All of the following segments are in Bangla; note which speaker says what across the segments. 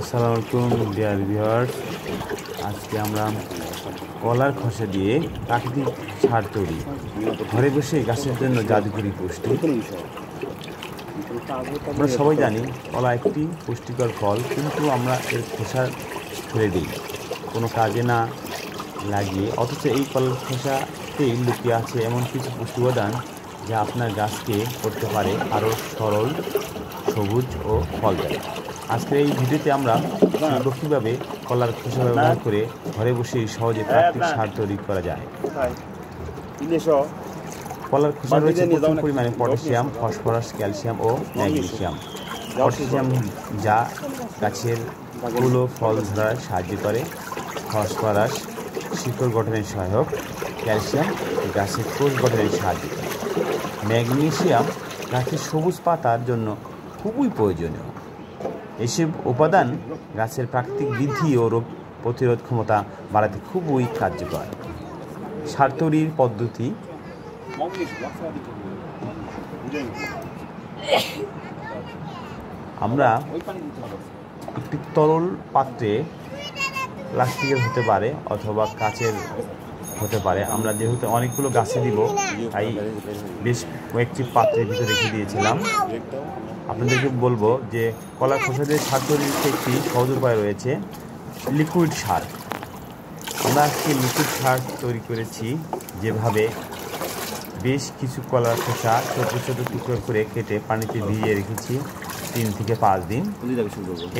Speaker 1: আসসালামু আলাইকুম ডিয়ার ভিউয়ার্স। আজকে আমরা কলার খোসা দিয়ে প্রাকৃতিক সার তৈরি, ঘরে বসে গাছের জন্য জাদুকরি পুষ্টি। আমরা সবাই জানি কলা একটি পুষ্টিকর ফল, কিন্তু আমরা এর খোসা ফেলে দিই কোনো কাজে না লাগিয়ে। অথচ এই কলার খোসাতেই লুকিয়ে আছে এমন কিছু পুষ্টি উপাদান যা আপনার গাছকে করতে পারে আরও সরল, সবুজ ও ফল দেয়। আজকের এই ভিডিওতে আমরা শিখব কীভাবে কলার খোসা ব্যবহার করে ঘরে বসেই সহজে প্রাকৃতিক সার তৈরি করা যায়। কলার খোসা রয়েছে প্রচুর পরিমাণে পটাশিয়াম, ফসফরাস, ক্যালসিয়াম ও ম্যাগনেসিয়াম। পটাশিয়াম যা গাছের ফুল ও ফল ধরার সাহায্য করে, ফসফরাস শিকড় গঠনের সহায়ক, ক্যালসিয়াম গাছের কোষ গঠনের সাহায্য করে, ম্যাগনেসিয়াম গাছের সবুজ পাতার জন্য খুবই প্রয়োজনীয়। এসব উপাদান গাছের প্রাকৃতিক বৃদ্ধি ও রোগ প্রতিরোধ ক্ষমতা বাড়াতে খুবই কার্যকর। সার তৈরির পদ্ধতি: আমরা একটি তরল পাত্রে, প্লাস্টিকের হতে পারে অথবা কাচের হতে পারে, আমরা যেহেতু অনেকগুলো গাছে দিব তাই বেশ কয়েকটি পাত্রের ভিতরে রেখে দিয়েছিলাম। আপনাদেরকে বলবো যে কলার খোসা দিয়ে সার তৈরির একটি সহজ উপায় রয়েছে, লিকুইড সার। আমরা আজকে লিকুইড সার তৈরি করেছি, যেভাবে বেশ কিছু কলার খোসা ছোট ছোট টুকরো করে কেটে পানিতে ভিজিয়ে রেখেছি 3 থেকে 5 দিন।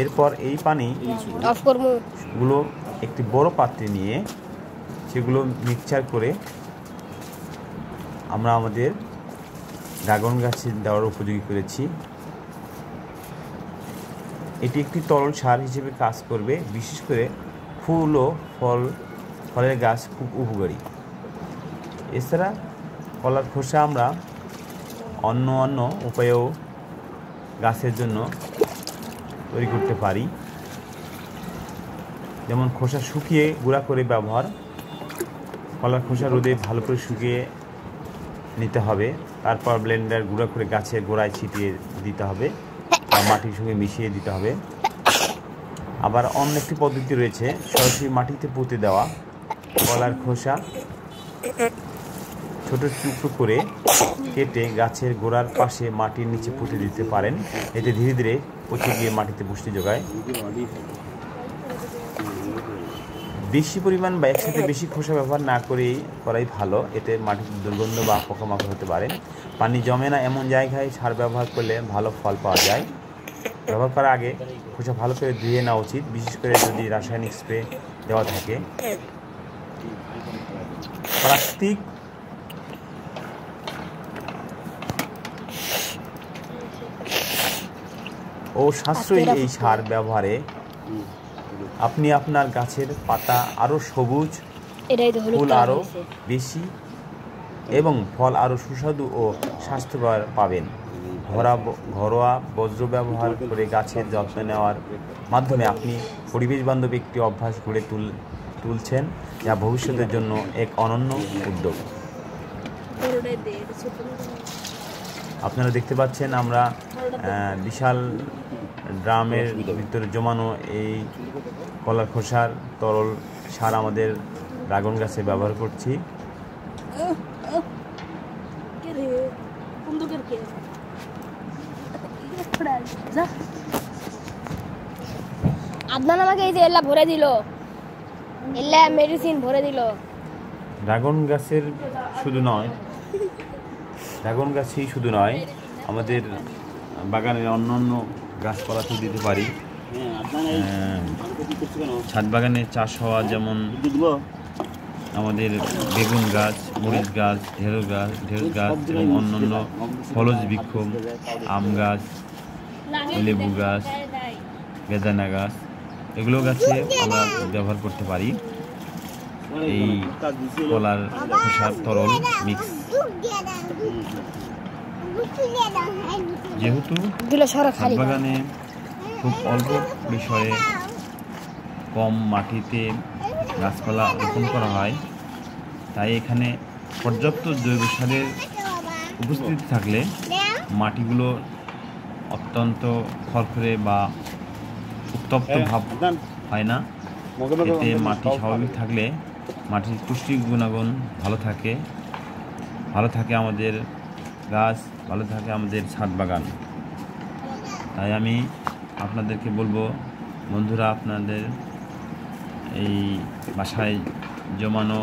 Speaker 1: এরপর এই পানিগুলো একটি বড় পাত্রে নিয়ে সেগুলো মিক্সচার করে আমরা আমাদের ড্রাগন গাছে দেওয়ার উপযোগী করেছি। এটি একটি তরল সার হিসেবে কাজ করবে, বিশেষ করে ফুল ও ফলের গাছ খুব উপকারী। এছাড়া কলার খোসা আমরা অন্য উপায়েও গাছের জন্য তৈরি করতে পারি, যেমন খোসা শুকিয়ে গুঁড়া করে ব্যবহার। কলার খোসা রোদে ভালো করে শুকিয়ে নিতে হবে, তারপর ব্লেন্ডার গুঁড়া করে গাছের গোড়ায় ছিটিয়ে দিতে হবে বা মাটির সঙ্গে মিশিয়ে দিতে হবে। আবার অন্য একটি পদ্ধতি রয়েছে, সরাসরি মাটিতে পুঁতে দেওয়া। কলার খোসা ছোট টুকরো করে কেটে গাছের গোড়ার পাশে মাটির নিচে পুঁতে দিতে পারেন, এতে ধীরে ধীরে পচে গিয়ে মাটিতে পুষ্টি যোগায়। বেশি পরিমাণ বা একসাথে বেশি খোসা ব্যবহার না করাই ভালো, এতে মাটির দুর্গন্ধ বা পোকামাকড় হতে পারে। পানি জমে না এমন জায়গায় সার ব্যবহার করলে ভালো ফল পাওয়া যায়। ব্যবহার করার আগে খোসা ভালো করে ধুয়ে নেওয়া উচিত, বিশেষ করে যদি রাসায়নিক স্প্রে দেওয়া থাকে। প্রাকৃতিক ও সাশ্রয়ী এই সার ব্যবহারে আপনি আপনার গাছের পাতা আরও সবুজ, ফুল আরও বেশি এবং ফল আরও সুস্বাদু ও স্বাস্থ্যকর পাবেন। ঘরোয়া বজ্র ব্যবহার করে গাছের যত্ন নেওয়ার মাধ্যমে আপনি পরিবেশ বান্ধব একটি অভ্যাস গড়ে তুলছেন, যা ভবিষ্যতের জন্য এক অনন্য উদ্যোগ। আপনারা দেখতে পাচ্ছেন আমরা বিশাল ড্রামের ভিতরে জমানো এই কলার খোসার তরল সার আমাদের ড্রাগন গাছে ব্যবহার করছি।
Speaker 2: আদনান আমাকে এই যে এলা ভরে দিল, এলা মেডিসিন ভরে দিল।
Speaker 1: ড্রাগন গাছের ড্রাগন গাছেই শুধু নয়, আমাদের বাগানের অন্যান্য গাছপালাতে দিতে পারি। ছাদ বাগানে চাষ হওয়া যেমন আমাদের বেগুন গাছ, মরিচ গাছ, ঢেঁড়স গাছ এবং অন্যান্য ফলজ বৃক্ষ, আম গাছ, লেবু গাছ, বেদানা গাছ, এগুলো গাছে আমরা ব্যবহার করতে পারি এই কলার খোসার তরল মিক্স। যেহেতু ছাদ বাগানে খুব অল্প বিষয়ে কম মাটিতে গাছপালা রোপণ করা হয়, তাই এখানে পর্যাপ্ত জৈব সারের উপস্থিতি থাকলে মাটিগুলো অত্যন্ত খরখরে বা উত্তপ্ত ভাব হয় না। এতে মাটি স্বাভাবিক থাকলে মাটির পুষ্টি গুণাগুণ ভালো থাকে আমাদের গাছ, ভালো থাকে আমাদের ছাদ বাগান। তাই আমি আপনাদেরকে বলবো, বন্ধুরা, আপনাদের এই বাসায় জমানো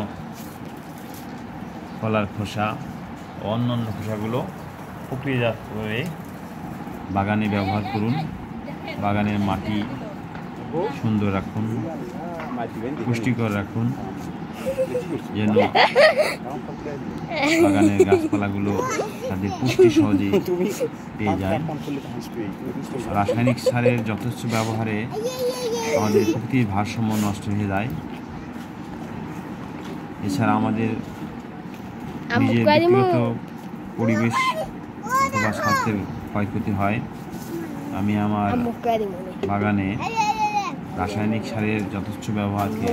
Speaker 1: কলার খোসা ও অন্যান্য খোসাগুলো প্রক্রিয়াজাত করে বাগানে ব্যবহার করুন। বাগানের মাটি সুন্দর রাখুন, পুষ্টিকর রাখুন, যেন বাগানের গাছপালাগুলো তাদের পুষ্টি সহজেই পেয়ে যায়। রাসায়নিক সারের যথেষ্ট ব্যবহারে আমাদের প্রকৃতির ভারসাম্য নষ্ট হয়ে যায়। এছাড়া আমাদের নিজের ব্যক্তিগত পরিবেশ অথবা স্বাস্থ্যের ক্ষয়ক্ষতি হয়। আমি আমার বাগানে রাসায়নিক সারের যথেষ্ট ব্যবহারকে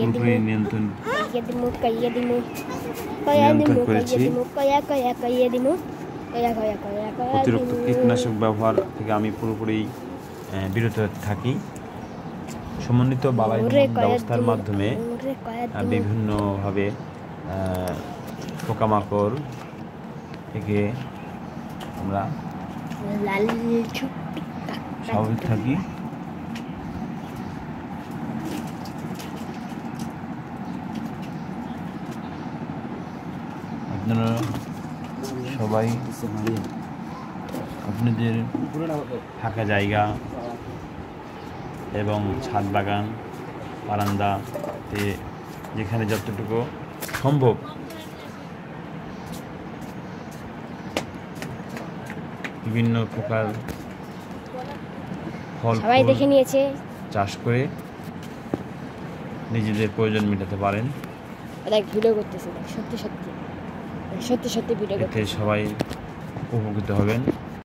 Speaker 1: পুরোপুরি নিয়ন্ত্রণ করেছি। অতিরিক্ত কীটনাশক ব্যবহার থেকে আমি পুরোপুরি বিরত থাকি। সমন্বিত বালাই ব্যবস্থার মাধ্যমে বিভিন্নভাবে পোকামাকড় থেকে আমরা স্বাভাবিক থাকি। আপনারা সবাই আপনাদের থাকা জায়গা এবং ছাদ বাগান, বারান্দাতে যেখানে যতটুকু সম্ভব বিভিন্ন প্রকার ফল
Speaker 2: দেখে নিয়েছে
Speaker 1: চাষ করে নিজেদের প্রয়োজন মেটাতে পারেন।
Speaker 2: ভিডিও করতেছে, সত্যি ভিডিও করতেছে।
Speaker 1: এতে সবাই উপকৃত হবেন।